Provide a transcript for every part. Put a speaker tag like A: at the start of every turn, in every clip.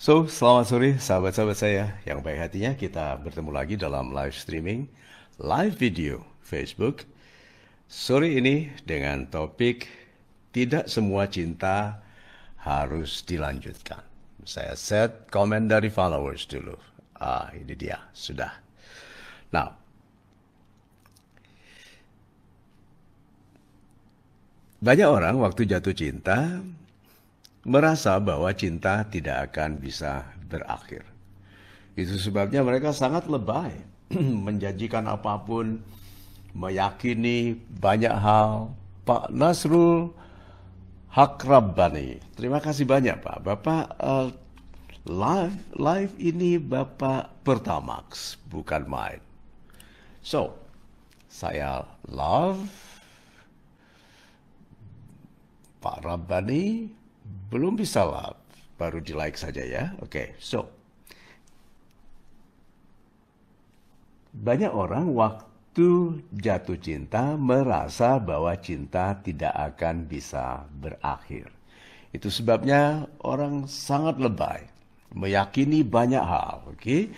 A: Selamat sore sahabat-sahabat saya yang baik hatinya. Kita bertemu lagi dalam live streaming, live video Facebook. Sore ini dengan topik tidak semua cinta harus dilanjutkan. Saya set komen dari followers dulu. Ini dia, sudah. Nah, banyak orang waktu jatuh cinta merasa bahwa cinta tidak akan bisa berakhir. Itu sebabnya mereka sangat lebay, menjanjikan apapun, meyakini banyak hal. Pak Nasrul Haq Rabbani, terima kasih banyak Pak. Bapak live ini Bapak Pertamax, bukan main. Saya love Pak Rabbani. Belum bisa love, baru di like saja ya. Oke. Banyak orang waktu jatuh cinta merasa bahwa cinta tidak akan bisa berakhir. Itu sebabnya orang sangat lebay, meyakini banyak hal, oke?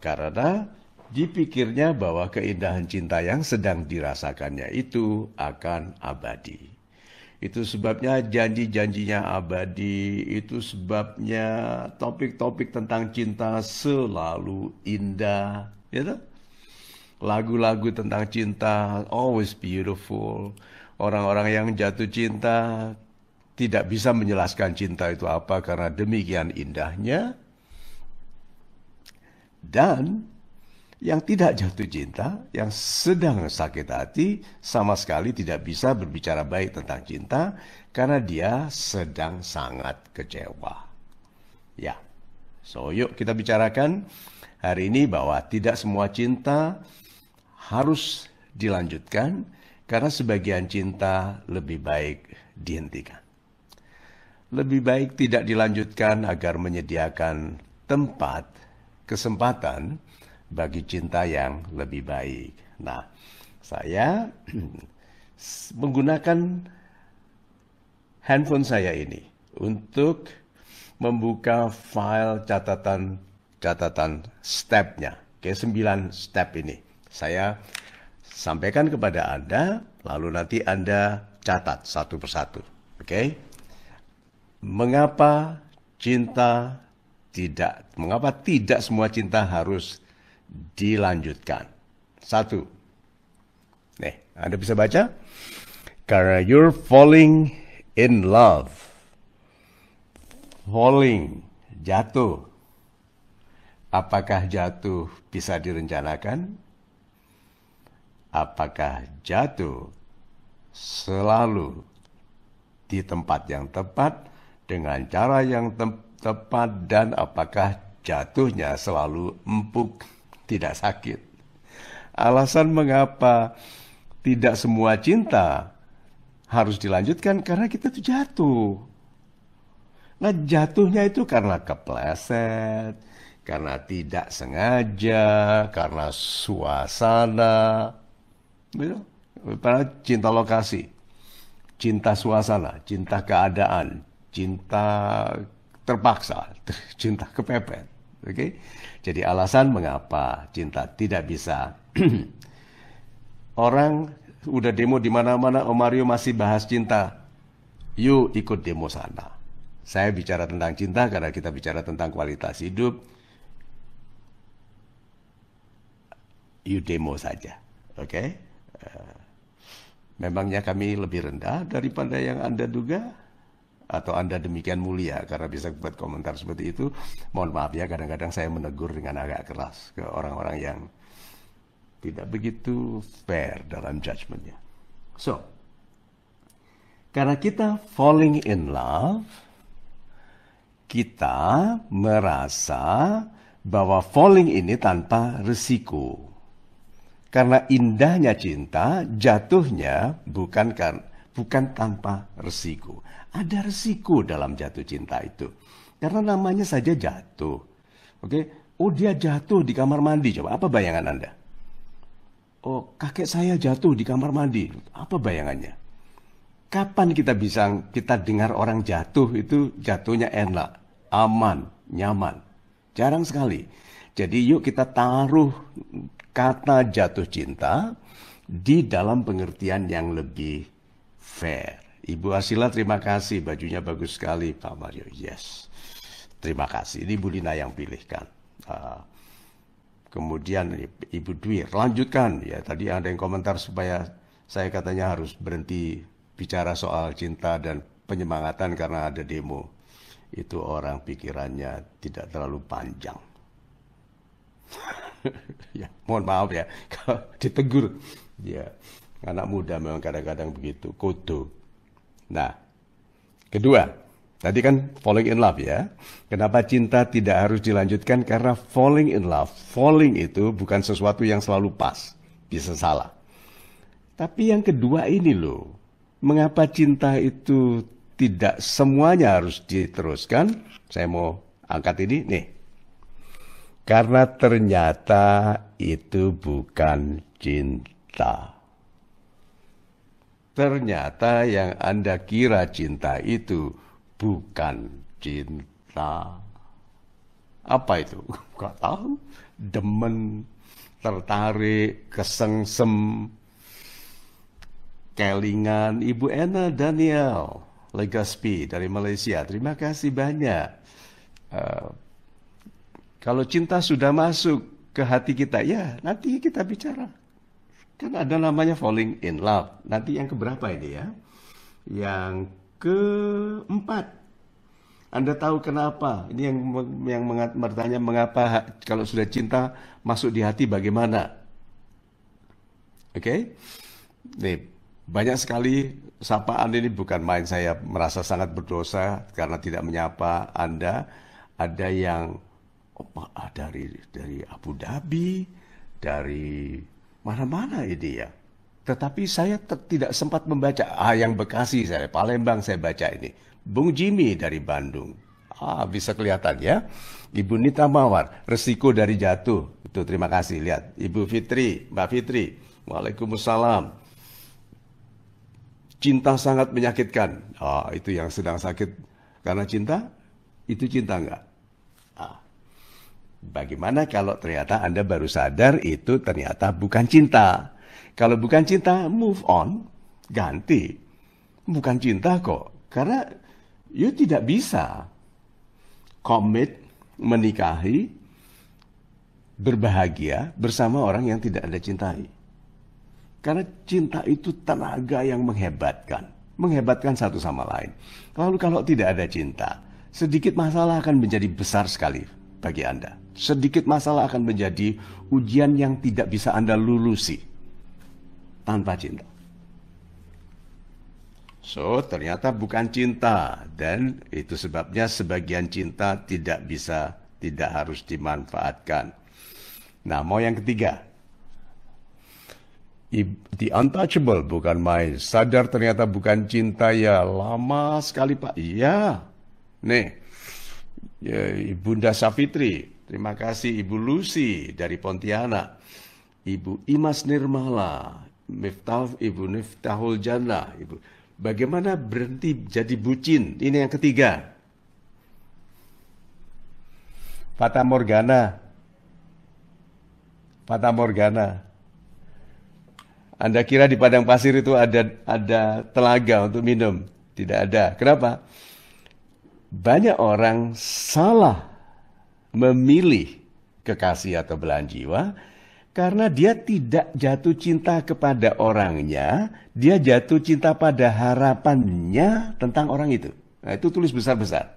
A: Karena dipikirnya bahwa keindahan cinta yang sedang dirasakannya itu akan abadi. Itu sebabnya janji-janjinya abadi, itu sebabnya topik-topik tentang cinta selalu indah, gitu. Lagu-lagu tentang cinta always beautiful. Orang-orang yang jatuh cinta tidak bisa menjelaskan cinta itu apa karena demikian indahnya. Dan yang tidak jatuh cinta, yang sedang sakit hati, sama sekali tidak bisa berbicara baik tentang cinta karena dia sedang sangat kecewa. Ya, yuk kita bicarakan hari ini bahwa tidak semua cinta harus dilanjutkan karena sebagian cinta lebih baik dihentikan. Lebih baik tidak dilanjutkan agar menyediakan tempat, kesempatan bagi cinta yang lebih baik. Nah, saya menggunakan handphone saya ini untuk membuka file catatan stepnya. Oke, 9 step ini. Saya sampaikan kepada Anda, lalu nanti Anda catat satu persatu. Oke? Mengapa tidak semua cinta harus dilanjutkan? Satu. Nih, Anda bisa baca. Karena you're falling in love. Falling, jatuh. Apakah jatuh bisa direncanakan? Apakah jatuh selalu di tempat yang tepat, dengan cara yang tepat, dan apakah jatuhnya selalu empuk, tidak sakit? Alasan mengapa tidak semua cinta harus dilanjutkan karena kita tuh jatuh. Nah, jatuhnya itu karena kepleset, karena tidak sengaja, karena suasana. Karena cinta lokasi, cinta suasana, cinta keadaan, cinta terpaksa, cinta kepepet. Oke? Jadi alasan mengapa cinta tidak bisa. Orang udah demo di mana-mana, Om Mario masih bahas cinta. Yuk ikut demo sana. Saya bicara tentang cinta karena kita bicara tentang kualitas hidup. You demo saja. Oke? Memangnya kami lebih rendah daripada yang Anda duga? Atau Anda demikian mulia karena bisa buat komentar seperti itu? Mohon maaf ya, kadang-kadang saya menegur dengan agak keras ke orang-orang yang tidak begitu fair dalam judgment-nya. Karena kita falling in love, kita merasa bahwa falling ini tanpa risiko. Karena indahnya cinta, jatuhnya bukan tanpa risiko. Ada risiko dalam jatuh cinta itu. Karena namanya saja jatuh. Oke? Oh, dia jatuh di kamar mandi. Coba, apa bayangan Anda? Oh, kakek saya jatuh di kamar mandi. Apa bayangannya? Kapan kita dengar orang jatuh itu jatuhnya enak, aman, nyaman. Jarang sekali. Jadi yuk kita taruh kata jatuh cinta di dalam pengertian yang lebih fair. Ibu Asila, terima kasih. Bajunya bagus sekali, Pak Mario. Yes. Terima kasih. Ini Bu Lina yang pilihkan. Kemudian Ibu Dwi, lanjutkan. Ya, tadi ada yang komentar supaya saya katanya harus berhenti bicara soal cinta dan penyemangatan karena ada demo. Itu orang pikirannya tidak terlalu panjang. Ya, mohon maaf ya kalau ditegur. Ya, anak muda memang kadang-kadang begitu, kodo. Nah, kedua, tadi kan falling in love ya. Kenapa cinta tidak harus dilanjutkan? Karena falling in love, falling itu bukan sesuatu yang selalu pas, bisa salah. Tapi yang kedua ini loh, mengapa cinta itu tidak semuanya harus diteruskan? Saya mau angkat ini nih. Karena ternyata itu bukan cinta. Ternyata yang Anda kira cinta itu bukan cinta. Apa itu? Gak tahu. Demen, tertarik, kesengsem, kelingan. Ibu Ena Daniel Legaspi dari Malaysia. Terima kasih banyak. Kalau cinta sudah masuk ke hati kita, ya nanti kita bicara. Kan ada namanya falling in love. Nanti yang keberapa ini ya? Yang keempat. Anda tahu kenapa? Ini yang bertanya mengapa kalau sudah cinta masuk di hati bagaimana? Oke? Nih, banyak sekali sapaan ini bukan main, saya merasa sangat berdosa karena tidak menyapa Anda. Ada yang dari Abu Dhabi, dari mana-mana ini ya. Tetapi saya tidak sempat membaca. Yang Bekasi saya, Palembang saya baca ini. Bung Jimmy dari Bandung. Bisa kelihatan ya. Ibu Nita Mawar, resiko dari jatuh. Itu terima kasih, lihat. Ibu Fitri, Mbak Fitri. Waalaikumsalam. Cinta sangat menyakitkan. Itu yang sedang sakit karena cinta. Itu cinta enggak? Bagaimana kalau ternyata Anda baru sadar itu ternyata bukan cinta? Kalau bukan cinta, move on, ganti. Bukan cinta kok. Karena you tidak bisa komit, menikahi, berbahagia bersama orang yang tidak Anda cintai. Karena cinta itu tenaga yang menghebatkan. Menghebatkan satu sama lain. Lalu kalau tidak ada cinta, sedikit masalah akan menjadi besar sekali bagi Anda. Sedikit masalah akan menjadi ujian yang tidak bisa Anda lulusi tanpa cinta. So, ternyata bukan cinta. Dan itu sebabnya sebagian cinta tidak harus dimanfaatkan. Nah, mau yang ketiga. The untouchable, bukan main. Sadar ternyata bukan cinta ya. Lama sekali Pak. Iya. Nih. Ya, Ibunda Safitri. Terima kasih Ibu Lucy dari Pontianak. Ibu Imas Nirmala. Ibu Miftahul Jannah. Bagaimana berhenti jadi bucin? Ini yang ketiga. Fata Morgana. Fata Morgana. Anda kira di padang pasir itu ada telaga untuk minum? Tidak ada. Kenapa? Banyak orang salah memilih kekasih atau belahan jiwa karena dia tidak jatuh cinta kepada orangnya, dia jatuh cinta pada harapannya tentang orang itu. Nah, itu tulis besar-besar.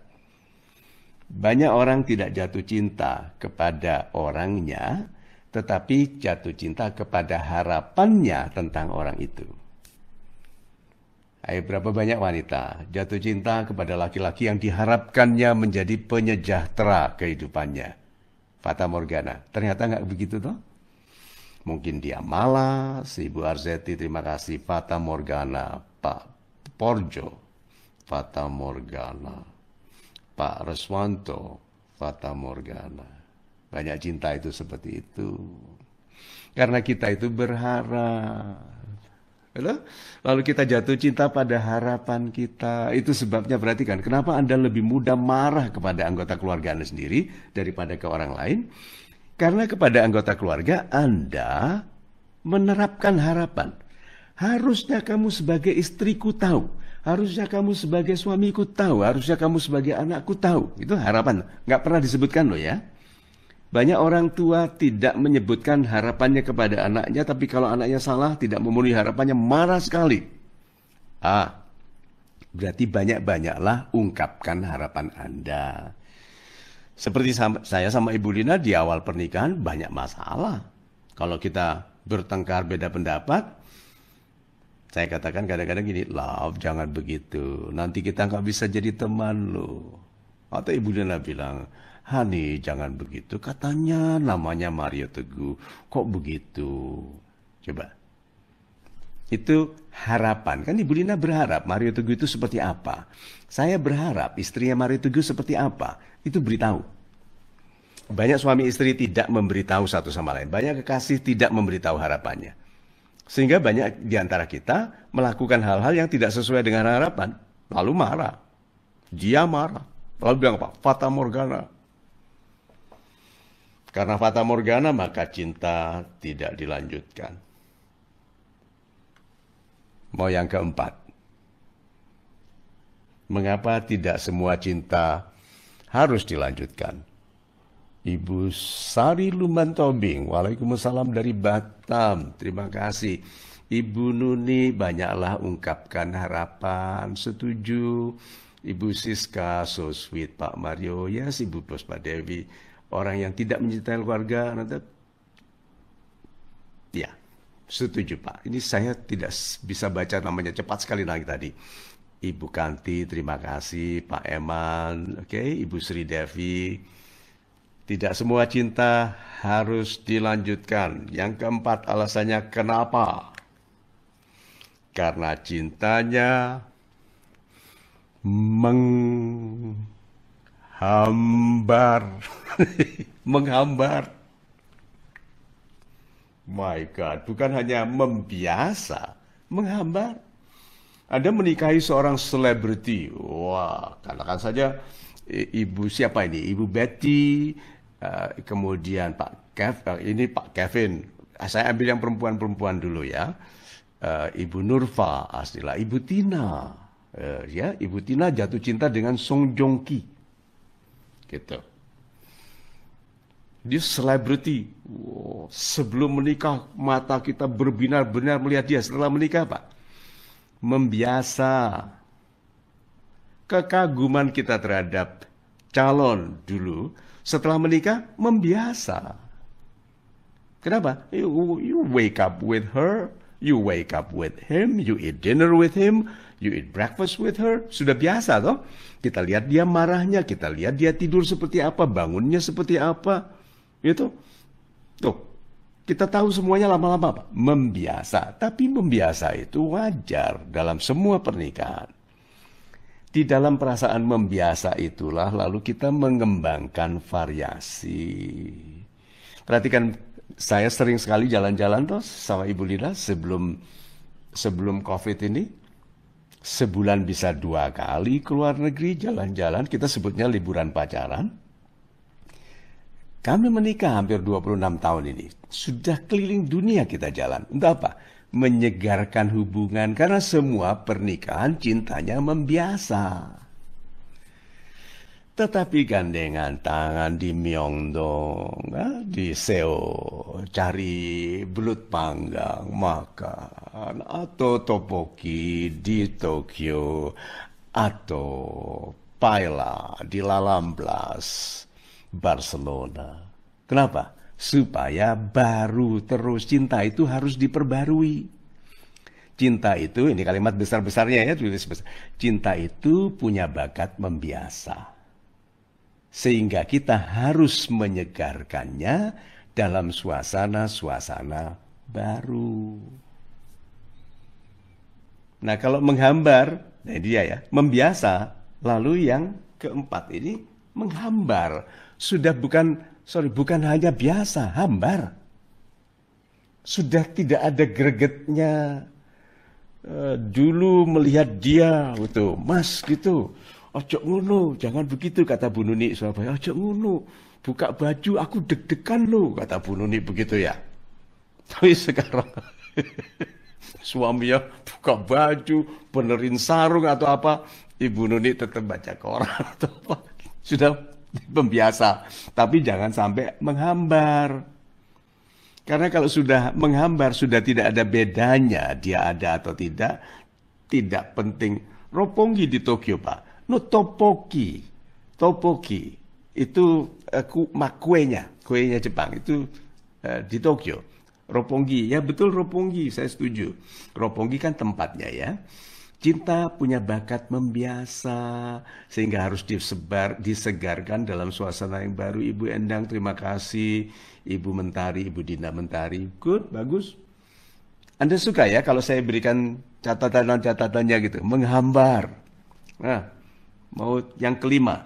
A: Banyak orang tidak jatuh cinta kepada orangnya, tetapi jatuh cinta kepada harapannya tentang orang itu. Berapa banyak wanita jatuh cinta kepada laki-laki yang diharapkannya menjadi penyejahtera kehidupannya. Fata Morgana. Ternyata nggak begitu toh. Mungkin dia malas. Ibu Arzeti, terima kasih. Fata Morgana. Pak Porjo. Fata Morgana. Pak Reswanto. Fata Morgana. Banyak cinta itu seperti itu. Karena kita itu berharap. Lalu kita jatuh cinta pada harapan kita. Itu sebabnya perhatikan, kenapa Anda lebih mudah marah kepada anggota keluarga Anda sendiri daripada ke orang lain? Karena kepada anggota keluarga Anda menerapkan harapan. Harusnya kamu sebagai istriku tahu. Harusnya kamu sebagai suamiku tahu. Harusnya kamu sebagai anakku tahu. Itu harapan. Nggak pernah disebutkan loh ya. Banyak orang tua tidak menyebutkan harapannya kepada anaknya, tapi kalau anaknya salah, tidak memenuhi harapannya, marah sekali. Berarti banyak-banyaklah ungkapkan harapan Anda. Seperti saya sama Ibu Lina di awal pernikahan banyak masalah. Kalau kita bertengkar beda pendapat, saya katakan kadang-kadang gini, love jangan begitu, nanti kita nggak bisa jadi teman loh. Atau Ibu Lina bilang, Hani jangan begitu, katanya namanya Mario Teguh, kok begitu? Coba. Itu harapan, kan Ibu Lina berharap Mario Teguh itu seperti apa? Saya berharap istrinya Mario Teguh seperti apa? Itu beritahu. Banyak suami istri tidak memberitahu satu sama lain, banyak kekasih tidak memberitahu harapannya. Sehingga banyak di antara kita melakukan hal-hal yang tidak sesuai dengan harapan, lalu marah. Dia marah, lalu bilang apa? Fata Morgana. Karena Fata Morgana maka cinta tidak dilanjutkan. Mau yang keempat. Mengapa tidak semua cinta harus dilanjutkan? Ibu Sari Lumantobing, waalaikumsalam dari Batam, terima kasih. Ibu Nuni, banyaklah ungkapkan harapan, setuju. Ibu Siska, so sweet Pak Mario, yes Ibu Puspa Dewi. Orang yang tidak mencintai keluarga, ya, setuju Pak. Ini saya tidak bisa baca namanya, cepat sekali lagi tadi. Ibu Kanti, terima kasih. Pak Eman, oke. Ibu Sri Devi. Tidak semua cinta harus dilanjutkan. Yang keempat alasannya kenapa? Karena cintanya menghambar. Menghambar. My God, bukan hanya membiasa, menghambar. Anda menikahi seorang selebriti. Wah, katakan saja Ibu siapa ini? Ibu Betty, kemudian Pak Kevin. Saya ambil yang perempuan-perempuan dulu ya. Ibu Nurfa, aslilah Ibu Tina. Ya, Ibu Tina jatuh cinta dengan Song Joong Ki. Gitu. Dia selebriti. Wow. Sebelum menikah mata kita berbinar-binar melihat dia. Setelah menikah Pak, membiasa. Kekaguman kita terhadap calon dulu, setelah menikah membiasa. Kenapa? You wake up with her, you wake up with him, you eat dinner with him, you eat breakfast with her. Sudah biasa toh? Kita lihat dia marahnya, kita lihat dia tidur seperti apa, bangunnya seperti apa. Itu. Tuh. Kita tahu semuanya lama-lama Pak. Membiasa. Tapi membiasa itu wajar dalam semua pernikahan. Di dalam perasaan membiasa itulah lalu kita mengembangkan variasi. Perhatikan, saya sering sekali jalan-jalan tuh sama Ibu Lina sebelum COVID ini. Sebulan bisa 2 kali keluar negeri jalan-jalan, kita sebutnya liburan pacaran. Kami menikah hampir 26 tahun ini. Sudah keliling dunia kita jalan. Untuk apa? Menyegarkan hubungan. Karena semua pernikahan cintanya membiasa. Tetapi gandengan tangan di Myeongdong, di Seoul, cari belut panggang, makan, atau topoki di Tokyo, atau paella di Lalamblas, Barcelona. Kenapa? Supaya baru terus. Cinta itu harus diperbarui. Cinta itu, ini kalimat besar-besarnya ya, tulis besar. Cinta itu punya bakat membiasa. Sehingga kita harus menyegarkannya dalam suasana-suasana baru. Nah kalau menghambar, nah dia ya, membiasa. Lalu yang keempat ini menghambar. Sudah bukan hanya biasa, hambar. Sudah tidak ada gregetnya. dulu melihat dia, gitu, Mas, gitu. Ojo ngono, jangan begitu, kata Bu Nuni Surabaya. Ojo ngono, buka baju, aku deg-degan loh, kata Bu Nuni begitu ya. Tapi sekarang suaminya buka baju, benerin sarung atau apa, Ibu Nuni tetap baca koran atau apa. Sudah membiasa, tapi jangan sampai menghambar. Karena kalau sudah menghambar, sudah tidak ada bedanya dia ada atau tidak, tidak penting. Roppongi di Tokyo, Pak. No, topoki. Topoki. Itu kuenya Jepang. Itu di Tokyo. Roppongi, ya betul Roppongi, saya setuju. Roppongi kan tempatnya ya. Cinta punya bakat membiasa, sehingga harus disegarkan dalam suasana yang baru. Ibu Endang, terima kasih. Ibu Mentari, Ibu Dina Mentari. Good, bagus. Anda suka ya kalau saya berikan catatan-catatannya gitu, menghambar. Nah, mau yang kelima.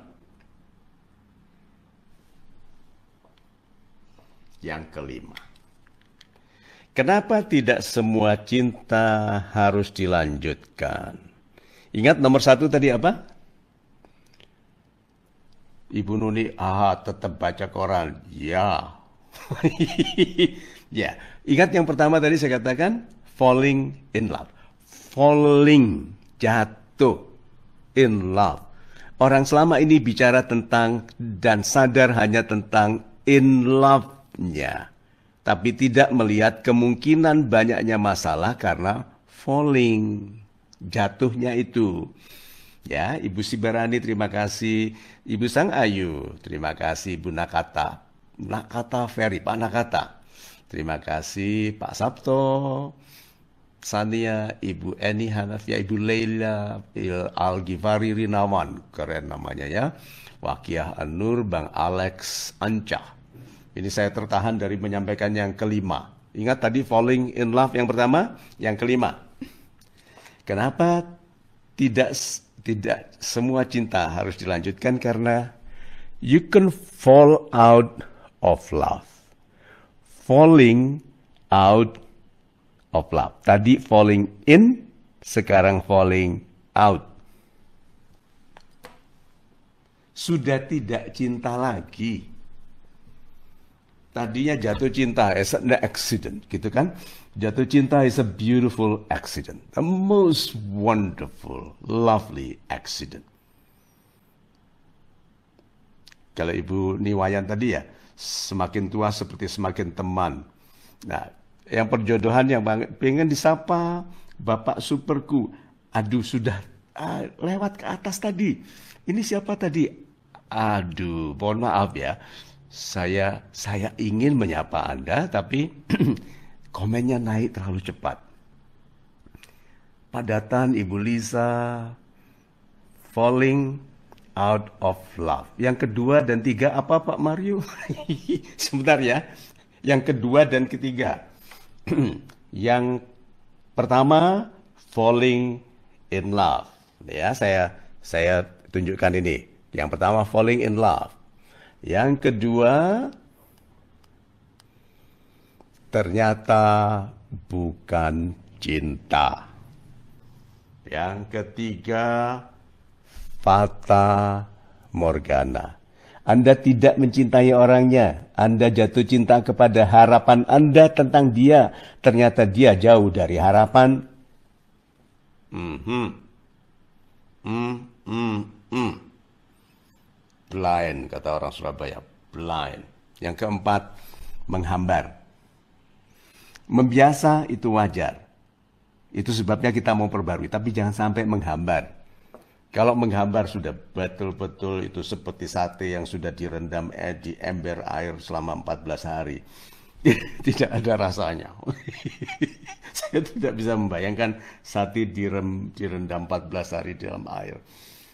A: Yang kelima. Kenapa tidak semua cinta harus dilanjutkan? Ingat nomor 1 tadi apa? Ibu Nuni, tetap baca koran. Ya. Ya. Ingat yang pertama tadi saya katakan, falling in love. Falling, jatuh in love. Orang selama ini bicara tentang dan sadar hanya tentang in love-nya. Tapi tidak melihat kemungkinan banyaknya masalah karena falling, jatuhnya itu. Ya, Ibu Sibarani terima kasih, Ibu Sang Ayu terima kasih, Ibu Nakata Ferry, Pak Nakata. Terima kasih Pak Sabto, Sania, Ibu Eni Hanafia, Ibu Leila, Al-Ghifari Rinawan, keren namanya ya. Wakiah An-Nur, Bang Alex Ancah. Ini saya tertahan dari menyampaikan yang kelima. Ingat tadi falling in love yang pertama, yang kelima. Kenapa tidak semua cinta harus dilanjutkan? Karena you can fall out of love. Falling out of love. Tadi falling in, sekarang falling out. Sudah tidak cinta lagi. Tadinya jatuh cinta is an accident, gitu kan? Jatuh cinta is a beautiful accident. A most wonderful, lovely accident. Kalau Ibu Niwayan tadi ya, semakin tua seperti semakin teman. Nah, yang perjodohan yang pengen disapa, Bapak Superku. Aduh, sudah lewat ke atas tadi. Ini siapa tadi? Aduh, mohon maaf ya. Saya ingin menyapa Anda, tapi komennya naik terlalu cepat. Padatan Ibu Lisa, falling out of love. Yang kedua dan tiga apa Pak Mario? Sebentar ya. Yang kedua dan ketiga. Yang pertama, falling in love. Ya, saya tunjukkan ini. Yang pertama, falling in love. Yang kedua, ternyata bukan cinta. Yang ketiga, fata morgana. Anda tidak mencintai orangnya. Anda jatuh cinta kepada harapan Anda tentang dia. Ternyata dia jauh dari harapan. Blind, kata orang Surabaya. Blind. Yang keempat, menghambar. Membiasa itu wajar. Itu sebabnya kita mau perbarui. Tapi jangan sampai menghambar. Kalau menghambar sudah betul-betul itu seperti sate yang sudah direndam di ember air selama 14 hari. Tidak ada rasanya. Saya tidak bisa membayangkan sate direndam 14 hari dalam air.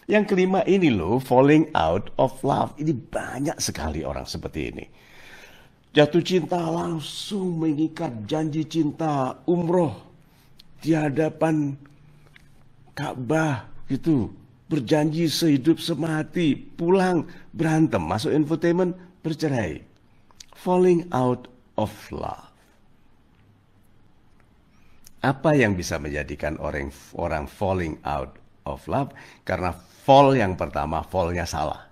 A: Yang kelima ini loh, falling out of love. Ini banyak sekali orang seperti ini. Jatuh cinta langsung mengikat janji cinta umroh di hadapan Ka'bah gitu. Berjanji sehidup semati, pulang berantem, masuk infotainment, bercerai. Falling out of love. Apa yang bisa menjadikan orang falling out of love? Karena fall yang pertama, fallnya salah.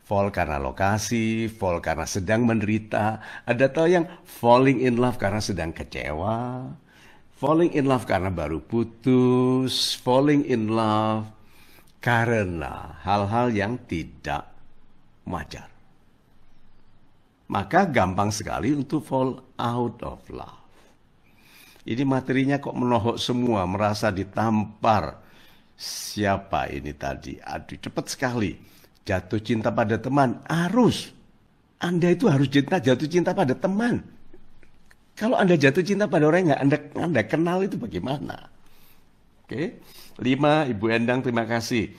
A: Fall karena lokasi, fall karena sedang menderita. Ada tahu yang falling in love karena sedang kecewa, falling in love karena baru putus, falling in love karena hal-hal yang tidak wajar. Maka gampang sekali untuk fall out of love. Ini materinya kok menohok semua, merasa ditampar. Siapa ini tadi? Aduh, cepat sekali. Jatuh cinta pada teman, harus. Anda itu harus jatuh cinta pada teman. Kalau Anda jatuh cinta pada orang yang Anda kenal itu bagaimana? Oke. 5, Ibu Endang, terima kasih.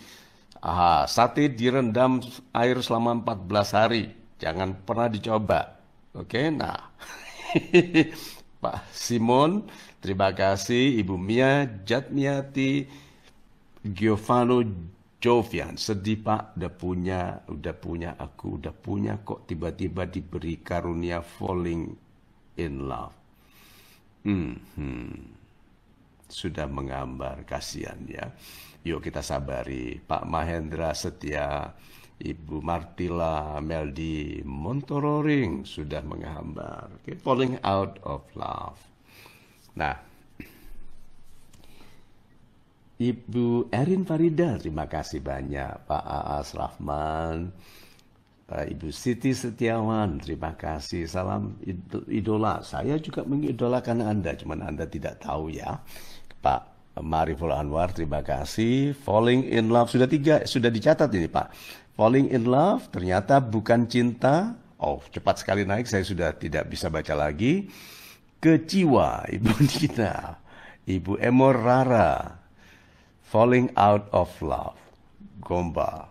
A: Sate direndam air selama 14 hari. Jangan pernah dicoba. Oke, nah. Pak Simon, terima kasih. Ibu Mia, Jatmiati, Giovanni Jovian, sedih Pak, udah punya, aku udah punya kok tiba-tiba diberi karunia falling in love. Sudah menggambar, kasihan ya. Yuk kita sabari. Pak Mahendra Setia, Ibu Martila Meldi Montororing sudah menggambar. Okay. Falling out of love. Nah, Ibu Erin Farida, terima kasih banyak. Pak Aas Rahman, Ibu Siti Setiawan, terima kasih. Salam idola. Saya juga mengidolakan Anda, cuman Anda tidak tahu ya. Pak Mariful Anwar, terima kasih. Falling in love, sudah 3, sudah dicatat ini Pak. Falling in love, ternyata bukan cinta. Oh, cepat sekali naik, saya sudah tidak bisa baca lagi. Keciwa, Ibu Dina. Ibu Emor Rara. Falling out of love. Gombal.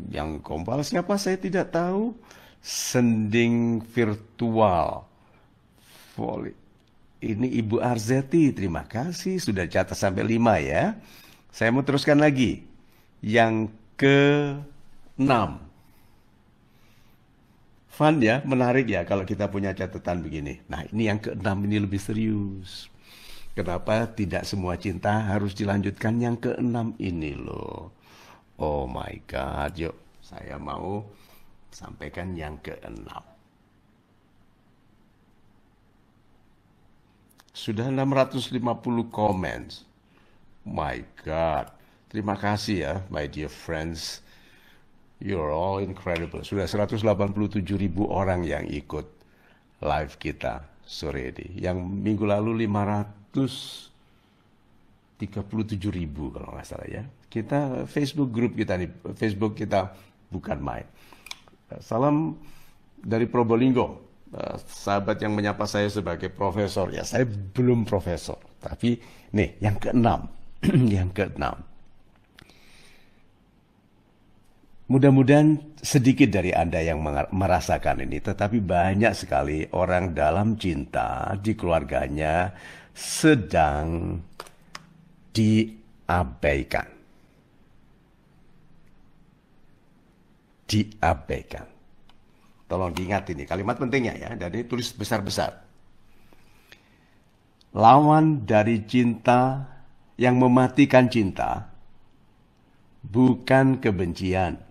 A: Yang gombal siapa saya tidak tahu. Sending virtual. Ini Ibu Arzeti, terima kasih. Sudah catat sampai 5 ya. Saya mau teruskan lagi. Yang ke-6. Fun ya, menarik ya kalau kita punya catatan begini. Nah ini yang ke-6 ini lebih serius. Kenapa tidak semua cinta harus dilanjutkan yang ke-6 ini loh. Oh my God, yuk saya mau sampaikan yang ke-6. Sudah 650 comments. My God, terima kasih ya my dear friends. You're all incredible. Sudah 187.000 orang yang ikut live kita sore ini. Yang minggu lalu 537.000 kalau nggak salah ya. Kita Facebook group kita nih, Facebook kita bukan main. Salam dari Probolinggo. Sahabat yang menyapa saya sebagai profesor. Ya saya belum profesor. Tapi nih yang ke-6. Yang ke-6. Mudah-mudahan sedikit dari Anda yang merasakan ini, tetapi banyak sekali orang dalam cinta di keluarganya sedang diabaikan. Diabaikan. Tolong diingat ini, kalimat pentingnya ya, dan ini tulis besar-besar. Lawan dari cinta yang mematikan cinta bukan kebencian.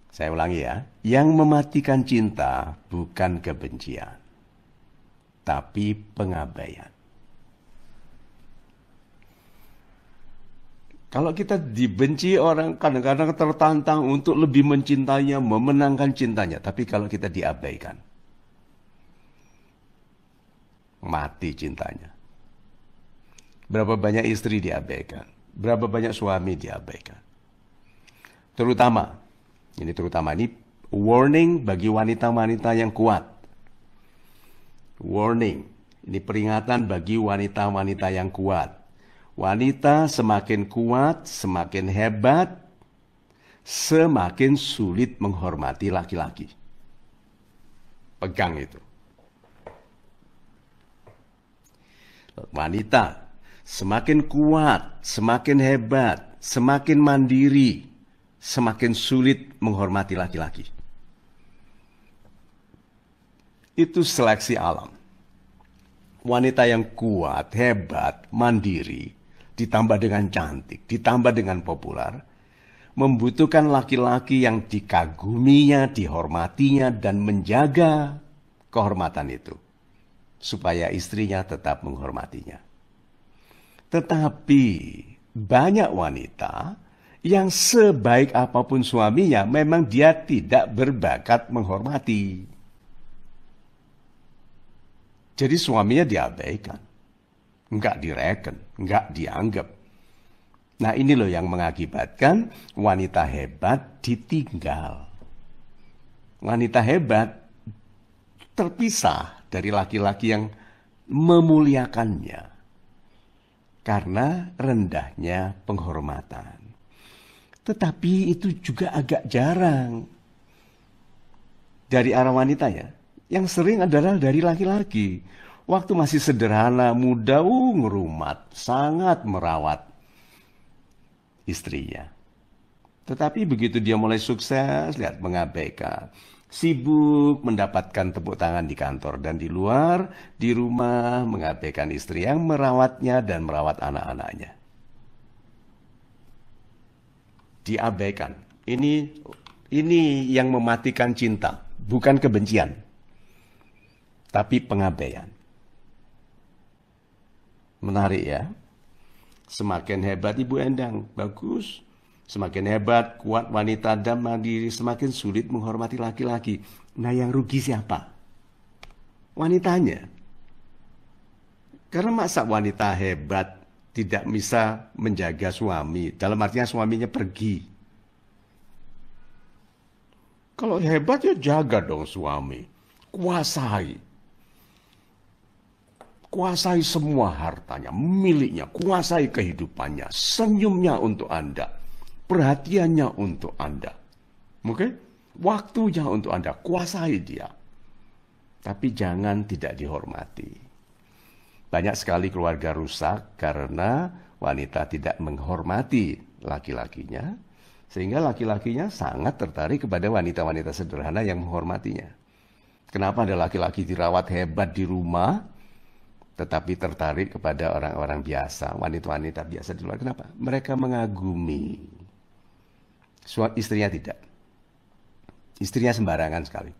A: Saya ulangi ya, yang mematikan cinta bukan kebencian, tapi pengabaian. Kalau kita dibenci orang, kadang-kadang tertantang untuk lebih mencintainya, memenangkan cintanya. Tapi kalau kita diabaikan, mati cintanya. Berapa banyak istri diabaikan, berapa banyak suami diabaikan. Terutama ini warning bagi wanita-wanita yang kuat. Warning, ini peringatan bagi wanita-wanita yang kuat. Wanita semakin kuat, semakin hebat, semakin sulit menghormati laki-laki. Pegang itu. Wanita semakin kuat, semakin hebat, semakin mandiri, semakin sulit menghormati laki-laki. Itu seleksi alam. wanita yang kuat, hebat, mandiri, ditambah dengan cantik, ditambah dengan populer, membutuhkan laki-laki yang dikaguminya, dihormatinya, dan menjaga kehormatan itu, supaya istrinya tetap menghormatinya. Tetapi banyak wanita yang sebaik apapun suaminya, memang dia tidak berbakat menghormati. Jadi suaminya diabaikan, enggak direken, enggak dianggap. Nah ini loh yang mengakibatkan wanita hebat ditinggal. Wanita hebat terpisah dari laki-laki yang memuliakannya karena rendahnya penghormatan. Tetapi itu juga agak jarang dari arah wanita ya. Yang sering adalah dari laki-laki. Waktu masih sederhana, muda, ngerumat, sangat merawat istrinya. Tetapi begitu dia mulai sukses, lihat mengabaikan. Sibuk mendapatkan tepuk tangan di kantor dan di luar, di rumah mengabaikan istri yang merawatnya dan merawat anak-anaknya. Diabaikan. Ini yang mematikan cinta, bukan kebencian, tapi pengabaian. Menarik ya. Semakin hebat Ibu Endang, bagus. Semakin hebat, kuat wanita dan mandiri, semakin sulit menghormati laki-laki. Nah yang rugi siapa? Wanitanya. Karena masa wanita hebat tidak bisa menjaga suami, dalam artinya suaminya pergi. Kalau hebat ya jaga dong suami, kuasai. Kuasai semua hartanya, miliknya, kuasai kehidupannya, senyumnya untuk Anda, perhatiannya untuk Anda. Oke? Waktunya untuk Anda, kuasai dia. Tapi jangan tidak dihormati. Banyak sekali keluarga rusak karena wanita tidak menghormati laki-lakinya, sehingga laki-lakinya sangat tertarik kepada wanita-wanita sederhana yang menghormatinya. Kenapa ada laki-laki dirawat hebat di rumah, tetapi tertarik kepada orang-orang biasa, wanita-wanita biasa di luar? Kenapa? Mereka mengagumi. Istrinya tidak. Istrinya sembarangan sekali.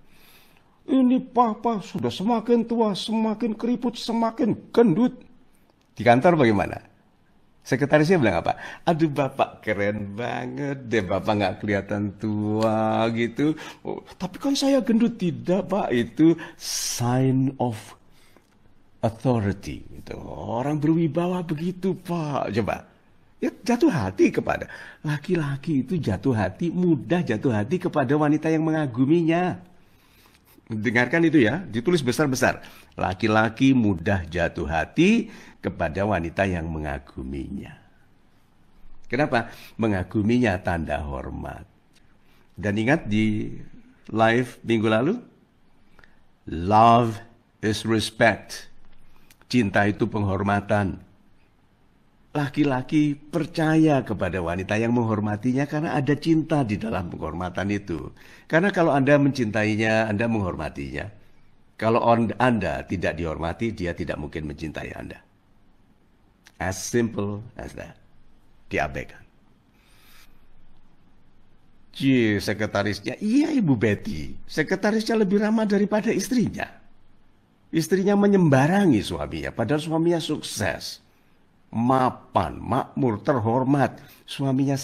A: Ini papa sudah semakin tua, semakin keriput, semakin gendut. Di kantor bagaimana? Sekretarisnya bilang apa? Aduh bapak keren banget deh, bapak nggak kelihatan tua gitu. Oh, tapi kan saya gendut. Tidak pak, itu sign of authority. Gitu. Orang berwibawa begitu pak. Coba. Ya jatuh hati kepada laki-laki itu, jatuh hati, mudah jatuh hati kepada wanita yang mengaguminya. Dengarkan itu ya, ditulis besar-besar. Laki-laki mudah jatuh hati kepada wanita yang mengaguminya. Kenapa? Mengaguminya tanda hormat. Dan ingat di live minggu lalu, love is respect. Cinta itu penghormatan. Laki-laki percaya kepada wanita yang menghormatinya karena ada cinta di dalam penghormatan itu. Karena kalau Anda mencintainya, Anda menghormatinya. Kalau Anda tidak dihormati, dia tidak mungkin mencintai Anda. As simple as that. Diabaikan. Sekretarisnya, iya Ibu Betty. Sekretarisnya lebih ramah daripada istrinya. Istrinya menyembarangi suaminya, padahal suaminya sukses. Mapan, makmur, terhormat, suaminya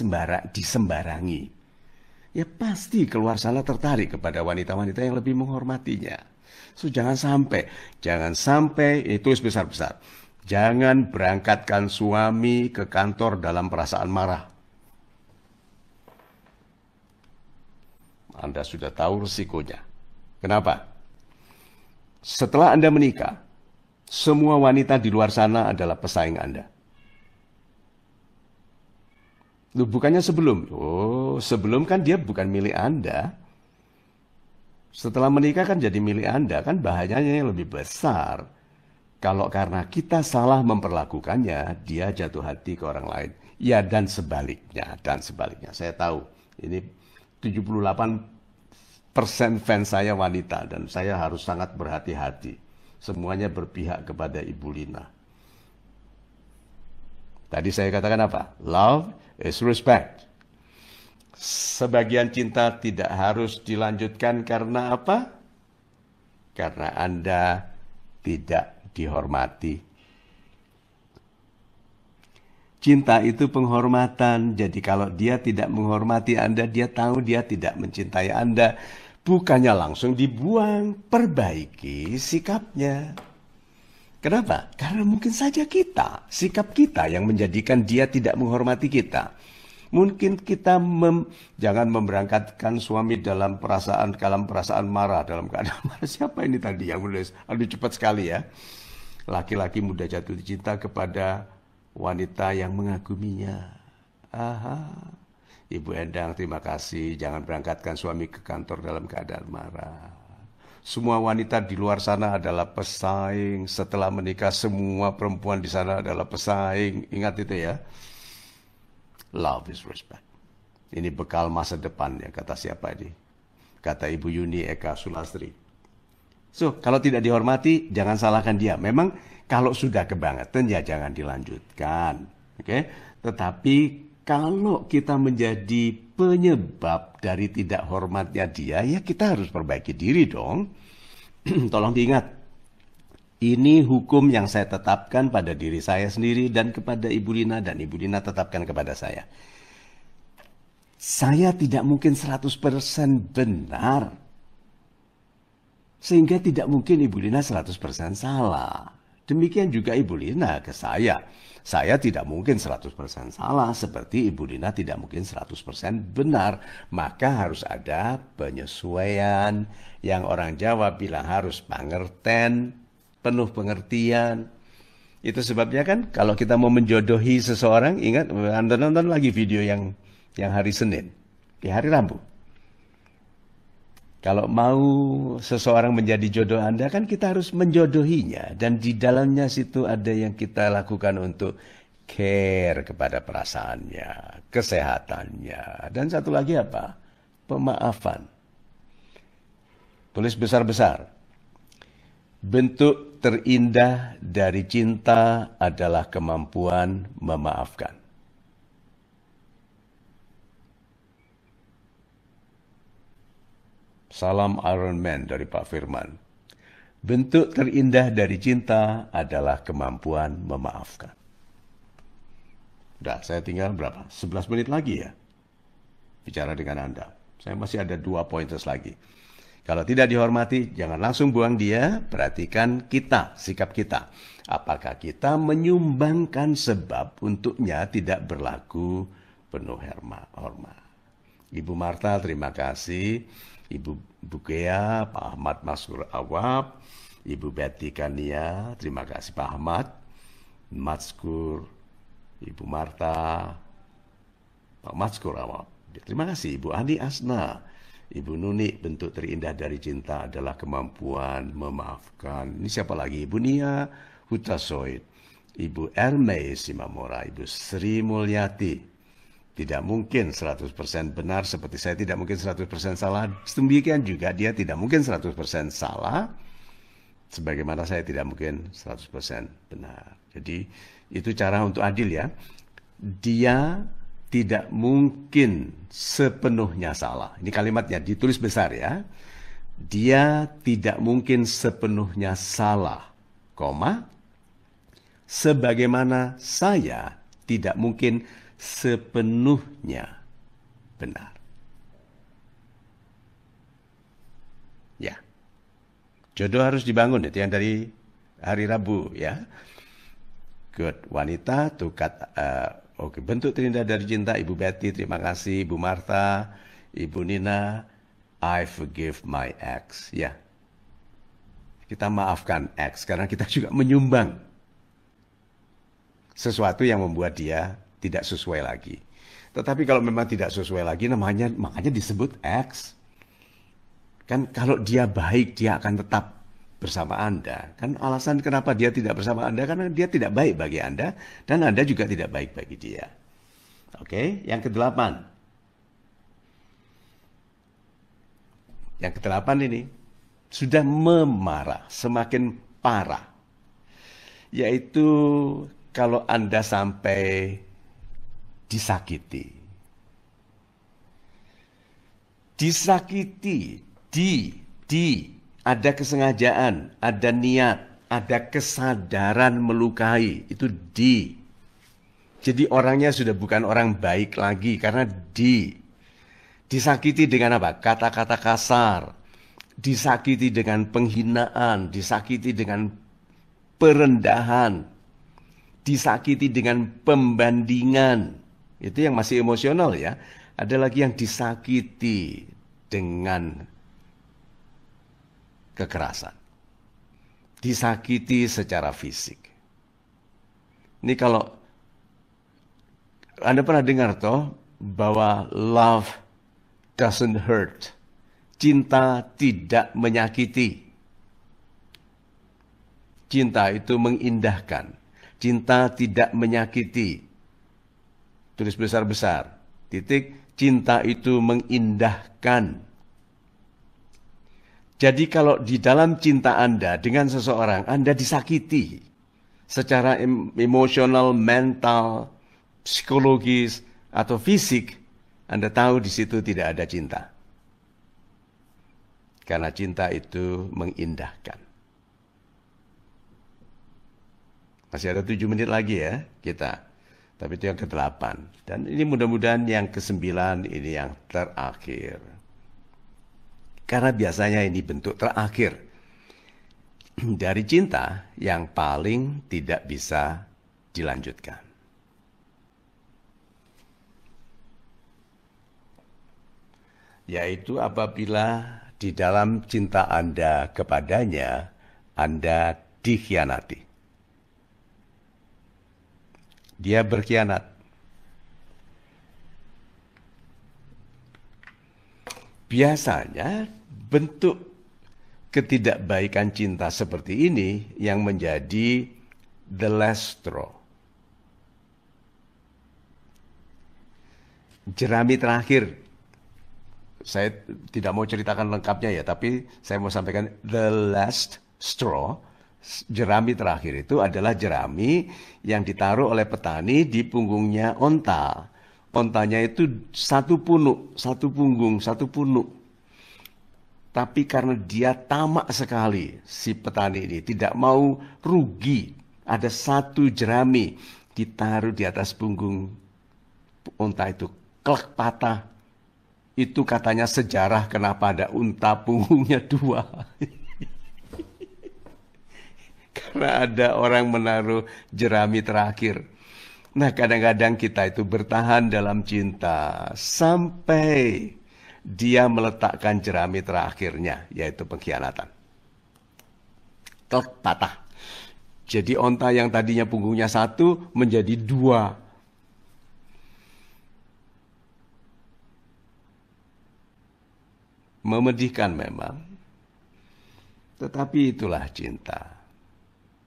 A: disembarangi. Ya pasti keluar sana tertarik kepada wanita-wanita yang lebih menghormatinya. So jangan sampai itu besar-besar. Jangan berangkatkan suami ke kantor dalam perasaan marah. Anda sudah tahu risikonya. Kenapa? Setelah Anda menikah, semua wanita di luar sana adalah pesaing Anda. Loh, bukannya sebelum? Oh, sebelum kan dia bukan milik Anda. Setelah menikah kan jadi milik Anda, kan bahayanya yang lebih besar. Kalau karena kita salah memperlakukannya, dia jatuh hati ke orang lain. Ya, dan sebaliknya. Saya tahu, ini 78% fans saya wanita, dan saya harus sangat berhati-hati. semuanya berpihak kepada Ibu Lina. Tadi saya katakan apa? Love is respect. Sebagian cinta tidak harus dilanjutkan karena apa? Karena Anda tidak dihormati. Cinta itu penghormatan. Jadi kalau dia tidak menghormati Anda, dia tahu dia tidak mencintai Anda. Bukannya langsung dibuang, perbaiki sikapnya. Kenapa? Karena mungkin saja sikap kita yang menjadikan dia tidak menghormati kita. Mungkin kita jangan memberangkatkan suami dalam perasaan marah, dalam keadaan marah. Siapa ini tadi yang menulis? Aduh, cepat sekali ya. Laki-laki mudah jatuh cinta kepada wanita yang mengaguminya. Aha. Ibu Endang, terima kasih. Jangan berangkatkan suami ke kantor dalam keadaan marah. Semua wanita di luar sana adalah pesaing. Setelah menikah, semua perempuan di sana adalah pesaing. Ingat itu ya. Love is respect. Ini bekal masa depan ya, kata siapa ini? Kata Ibu Yuni Eka Sulastri. So, kalau tidak dihormati, jangan salahkan dia. Memang kalau sudah kebangetan, ya jangan dilanjutkan. Oke? Tetapi kalau kita menjadi penyebab dari tidak hormatnya dia, ya kita harus perbaiki diri dong. Tolong diingat, ini hukum yang saya tetapkan pada diri saya sendiri dan kepada Ibu Lina, dan Ibu Lina tetapkan kepada saya. Saya tidak mungkin 100% benar. Sehingga tidak mungkin Ibu Lina 100% salah. Demikian juga Ibu Lina ke saya. Saya tidak mungkin 100% salah, seperti Ibu Lina tidak mungkin 100% benar. Maka harus ada penyesuaian yang orang Jawa bilang harus pangerten, penuh pengertian. Itu sebabnya kan kalau kita mau menjodohi seseorang, ingat Anda nonton lagi video yang hari Senin, di hari Rabu. Kalau mau seseorang menjadi jodoh Anda, kan kita harus menjodohinya. Dan di dalamnya situ ada yang kita lakukan untuk care kepada perasaannya, kesehatannya. Dan satu lagi apa? Pemaafan. Tulis besar-besar. Bentuk terindah dari cinta adalah kemampuan memaafkan. Salam Iron Man dari Pak Firman. Bentuk terindah dari cinta adalah kemampuan memaafkan. Udah, saya tinggal berapa? 11 menit lagi ya bicara dengan Anda. Saya masih ada 2 pointers lagi. Kalau tidak dihormati, jangan langsung buang dia. Perhatikan kita, sikap kita. Apakah kita menyumbangkan sebab untuknya tidak berlaku penuh hormat. Ibu Marta, terima kasih. Ibu Bukea, Pak Ahmad Maskur Awab, Ibu Betty Kania, terima kasih Pak Ahmad, Maskur, Ibu Marta, Pak Maskur Awab. Terima kasih Ibu Ani Asna, Ibu Nuni. Bentuk terindah dari cinta adalah kemampuan memaafkan. Ini siapa lagi? Ibu Nia Hutasoid, Ibu Ermei Simamora, Ibu Sri Mulyati. Tidak mungkin 100% benar, seperti saya tidak mungkin 100% salah. Demikian juga dia tidak mungkin 100% salah, sebagaimana saya tidak mungkin 100% benar. Jadi itu cara untuk adil ya. Dia tidak mungkin sepenuhnya salah. Ini kalimatnya ditulis besar ya. Dia tidak mungkin sepenuhnya salah, koma, sebagaimana saya tidak mungkin sepenuhnya benar. Ya. Jodoh harus dibangun, itu yang dari hari Rabu ya. Good. Wanita tukat oke, bentuk terindah dari cinta. Ibu Betty, terima kasih. Ibu Marta, Ibu Nina, I forgive my ex. Ya. Kita maafkan ex karena kita juga menyumbang sesuatu yang membuat dia tidak sesuai lagi. Tetapi kalau memang tidak sesuai lagi, makanya disebut X. Kan kalau dia baik, dia akan tetap bersama Anda. Kan alasan kenapa dia tidak bersama Anda, karena dia tidak baik bagi Anda, dan Anda juga tidak baik bagi dia. Oke, yang ke-8. Yang ke-8 ini, sudah memarah. Semakin parah. Yaitu kalau Anda sampai disakiti. Disakiti, ada kesengajaan, ada niat, ada kesadaran melukai, itu di. Jadi orangnya sudah bukan orang baik lagi karena disakiti dengan apa? Kata-kata kasar, disakiti dengan penghinaan, disakiti dengan perendahan, disakiti dengan pembandingan. Itu yang masih emosional ya. Ada lagi yang disakiti dengan kekerasan. Disakiti secara fisik. Ini kalau Anda pernah dengar toh bahwa love doesn't hurt. Cinta tidak menyakiti. Cinta itu mengindahkan. Cinta tidak menyakiti. Tulis besar-besar. Titik. Cinta itu mengindahkan. Jadi kalau di dalam cinta Anda dengan seseorang, Anda disakiti secara emosional, mental, psikologis, atau fisik, Anda tahu di situ tidak ada cinta. Karena cinta itu mengindahkan. Masih ada 7 menit lagi ya kita. Tapi itu yang ke-8. Dan ini mudah-mudahan yang ke-9 ini yang terakhir. Karena biasanya ini bentuk terakhir dari cinta yang paling tidak bisa dilanjutkan. Yaitu apabila di dalam cinta Anda kepadanya, Anda dikhianati. Dia berkhianat. Biasanya bentuk ketidakbaikan cinta seperti ini yang menjadi the last straw. Jerami terakhir. Saya tidak mau ceritakan lengkapnya ya, tapi saya mau sampaikan the last straw. Jerami terakhir itu adalah jerami yang ditaruh oleh petani di punggungnya onta. Ontanya itu satu punuk, satu punggung, satu punuk. Tapi karena dia tamak sekali, si petani ini tidak mau rugi. Ada satu jerami ditaruh di atas punggung onta itu. Klek patah. Itu katanya sejarah kenapa ada unta punggungnya 2. Karena ada orang menaruh jerami terakhir. Nah, kadang-kadang kita itu bertahan dalam cinta sampai dia meletakkan jerami terakhirnya, yaitu pengkhianatan. Klek, patah. Jadi onta yang tadinya punggungnya 1 menjadi 2. Memedihkan memang, tetapi itulah cinta.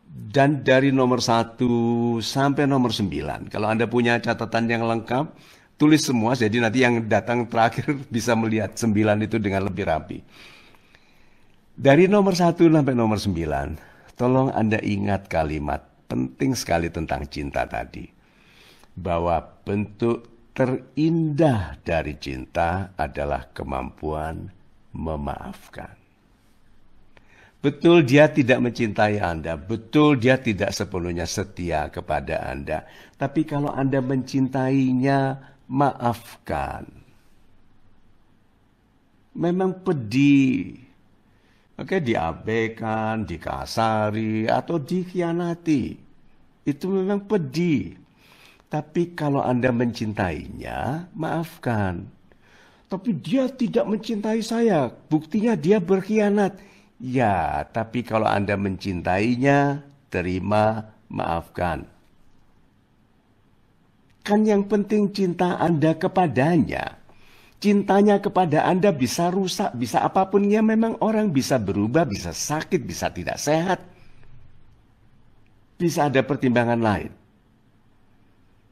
A: Dan dari nomor 1 sampai nomor 9. Kalau Anda punya catatan yang lengkap, tulis semua. Jadi nanti yang datang terakhir bisa melihat 9 itu dengan lebih rapi. Dari nomor 1 sampai nomor 9, tolong Anda ingat kalimat penting sekali tentang cinta tadi. Bahwa bentuk terindah dari cinta adalah kemampuan memaafkan. Betul dia tidak mencintai Anda, betul dia tidak sepenuhnya setia kepada Anda. Tapi kalau Anda mencintainya, maafkan. Memang pedih. Oke, diabaikan, dikasari, atau dikhianati. Itu memang pedih. Tapi kalau Anda mencintainya, maafkan. Tapi dia tidak mencintai saya, buktinya dia berkhianat. Ya, tapi kalau Anda mencintainya, terima, maafkan. Kan yang penting cinta Anda kepadanya. Cintanya kepada Anda bisa rusak, bisa apapun. Ya memang orang bisa berubah, bisa sakit, bisa tidak sehat. Bisa ada pertimbangan lain.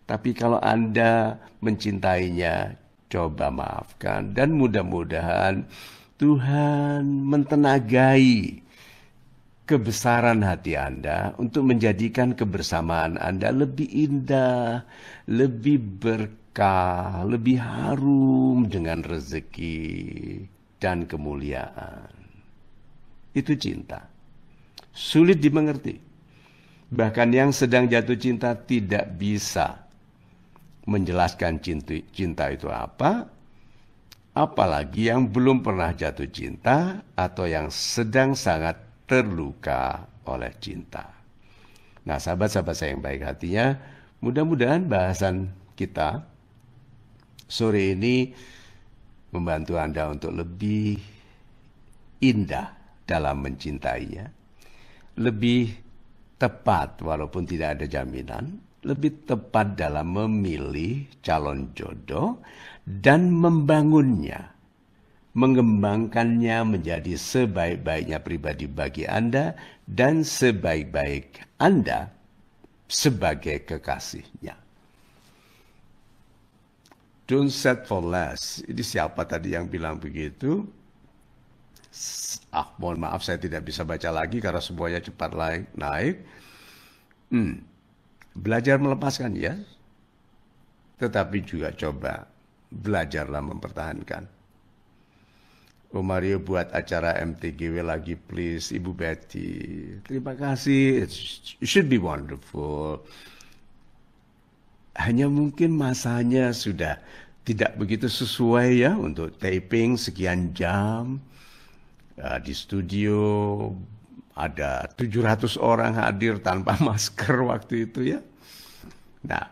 A: Tapi kalau Anda mencintainya, coba maafkan. Dan mudah-mudahan Tuhan mentenagai, kebesaran hati Anda untuk menjadikan kebersamaan Anda lebih indah, lebih berkah, lebih harum dengan rezeki dan kemuliaan. Itu cinta. Sulit dimengerti. Bahkan yang sedang jatuh cinta tidak bisa menjelaskan cinta itu apa, apalagi yang belum pernah jatuh cinta atau yang sedang sangat terluka oleh cinta. Nah, sahabat-sahabat saya yang baik hatinya, mudah-mudahan bahasan kita sore ini membantu Anda untuk lebih indah dalam mencintainya, lebih tepat walaupun tidak ada jaminan, lebih tepat dalam memilih calon jodoh dan membangunnya, mengembangkannya menjadi sebaik-baiknya pribadi bagi Anda dan sebaik-baik Anda sebagai kekasihnya. Don't set for less. Ini siapa tadi yang bilang begitu? Mohon maaf saya tidak bisa baca lagi karena semuanya cepat naik. Belajar melepaskan ya, tetapi juga coba belajarlah mempertahankan. Mario buat acara MTGW lagi please, Ibu Betty. Terima kasih, it should be wonderful. Hanya mungkin masanya sudah tidak begitu sesuai ya untuk taping sekian jam. Di studio ada 700 orang hadir tanpa masker waktu itu ya. Nah,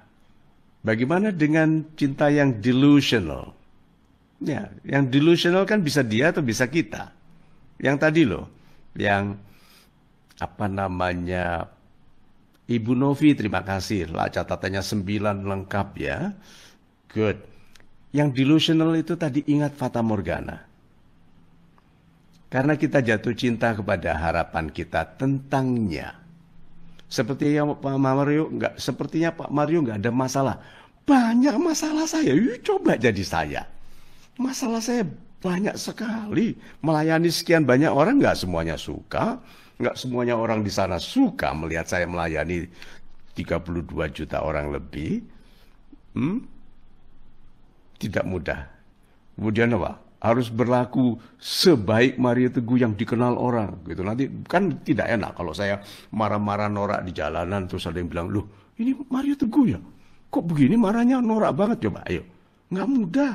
A: bagaimana dengan cinta yang delusional? Ya, yang delusional kan bisa dia atau bisa kita. Yang tadi loh, yang apa namanya, Ibu Novi terima kasih lah, catatannya 9 lengkap ya. Good. Yang delusional itu tadi ingat Fata Morgana. Karena kita jatuh cinta kepada harapan kita tentangnya. Sepertinya Pak Mario nggak ada masalah. Banyak masalah saya. Coba jadi saya. Masalah saya banyak sekali. Melayani sekian banyak orang nggak semuanya suka. Nggak semuanya orang di sana suka melihat saya melayani 32 juta orang lebih. Tidak mudah. Kemudian apa? Harus berlaku sebaik Mario Teguh yang dikenal orang gitu. Nanti kan tidak enak kalau saya marah-marah norak di jalanan terus ada yang bilang, loh ini Mario Teguh ya, kok begini marahnya norak banget. Coba ayo, nggak mudah.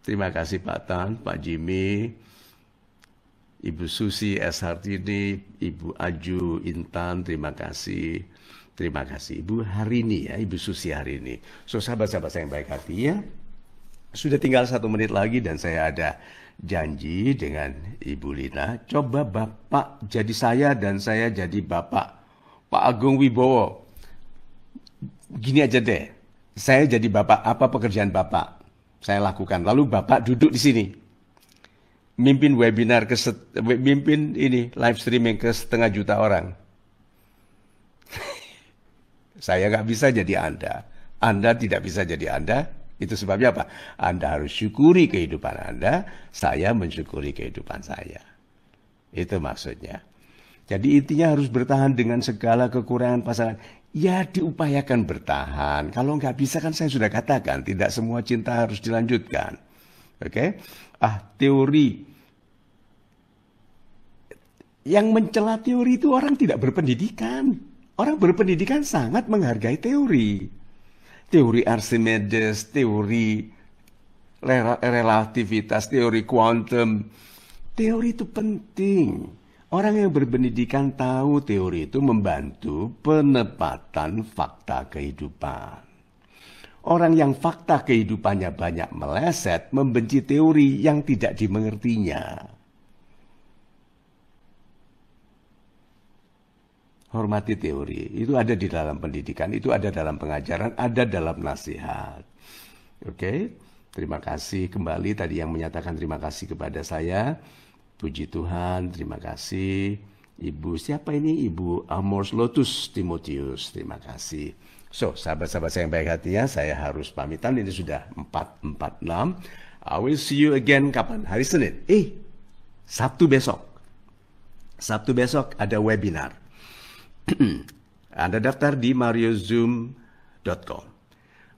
A: Terima kasih Pak Tan, Pak Jimmy, Ibu Susi S. Hartini, Ibu Aju Intan, terima kasih. Terima kasih Ibu Harini ya, Ibu Susi Harini. So sahabat-sahabat saya yang baik hati ya, sudah tinggal 1 menit lagi dan saya ada janji dengan Ibu Lina. Coba Bapak jadi saya dan saya jadi Bapak. Pak Agung Wibowo. Gini aja deh, saya jadi Bapak, apa pekerjaan Bapak? Saya lakukan, lalu Bapak duduk di sini. Mimpin webinar, mimpin ini live streaming ke 1,5 juta orang. Saya nggak bisa jadi Anda. Anda tidak bisa jadi Anda. Itu sebabnya apa? Anda harus syukuri kehidupan Anda. Saya mensyukuri kehidupan saya. Itu maksudnya. Jadi intinya harus bertahan dengan segala kekurangan pasangan. Ya diupayakan bertahan. Kalau nggak bisa kan saya sudah katakan. Tidak semua cinta harus dilanjutkan. Oke? Teori. Yang mencela teori itu orang tidak berpendidikan. Orang berpendidikan sangat menghargai teori. Teori Archimedes, teori relativitas, teori kuantum. Teori itu penting. Orang yang berpendidikan tahu teori itu membantu penempatan fakta kehidupan. Orang yang fakta kehidupannya banyak meleset, membenci teori yang tidak dimengertinya. Hormati teori, itu ada di dalam pendidikan, itu ada dalam pengajaran, ada dalam nasihat. Oke, terima kasih kembali tadi yang menyatakan terima kasih kepada saya. Puji Tuhan, terima kasih. Ibu, siapa ini? Ibu Amos Lotus Timotius, terima kasih. So, sahabat-sahabat saya yang baik hatinya, saya harus pamitan, ini sudah 4:46. I will see you again kapan? Hari Senin. Sabtu besok. Sabtu besok ada webinar. Anda daftar di mariozoom.com.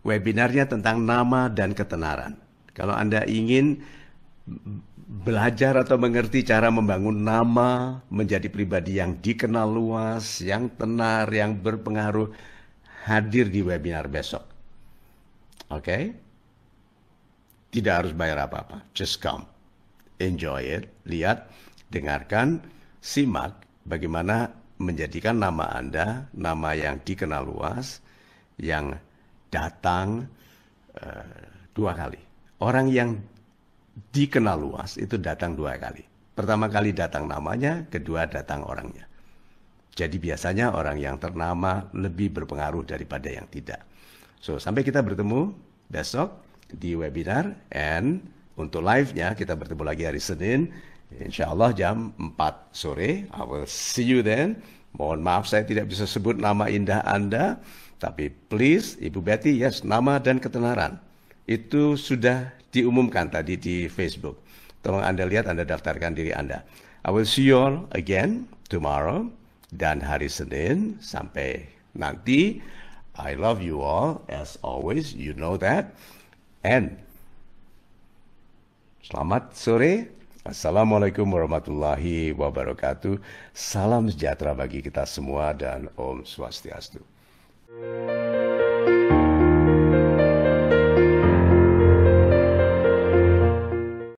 A: Webinarnya tentang nama dan ketenaran. Kalau Anda ingin belajar atau mengerti cara membangun nama menjadi pribadi yang dikenal luas, yang tenar, yang berpengaruh, hadir di webinar besok. Oke? Tidak harus bayar apa-apa. Just come. Enjoy it. Lihat, dengarkan, simak bagaimana menjadikan nama Anda, nama yang dikenal luas, yang datang 2 kali. Orang yang dikenal luas itu datang 2 kali. Pertama kali datang namanya, kedua datang orangnya. Jadi biasanya orang yang ternama lebih berpengaruh daripada yang tidak. So, sampai kita bertemu besok di webinar, and untuk live-nya kita bertemu lagi hari Senin, insya Allah jam 4 sore. I will see you then. Mohon maaf saya tidak bisa sebut nama indah Anda, tapi please, Ibu Betty, yes, nama dan ketenaran. Itu sudah diumumkan tadi di Facebook. Tolong Anda lihat, Anda daftarkan diri Anda. I will see you all again tomorrow dan hari Senin. Sampai nanti, I love you all as always, you know that. And selamat sore. Assalamualaikum warahmatullahi wabarakatuh. Salam sejahtera bagi kita semua dan Om Swastiastu.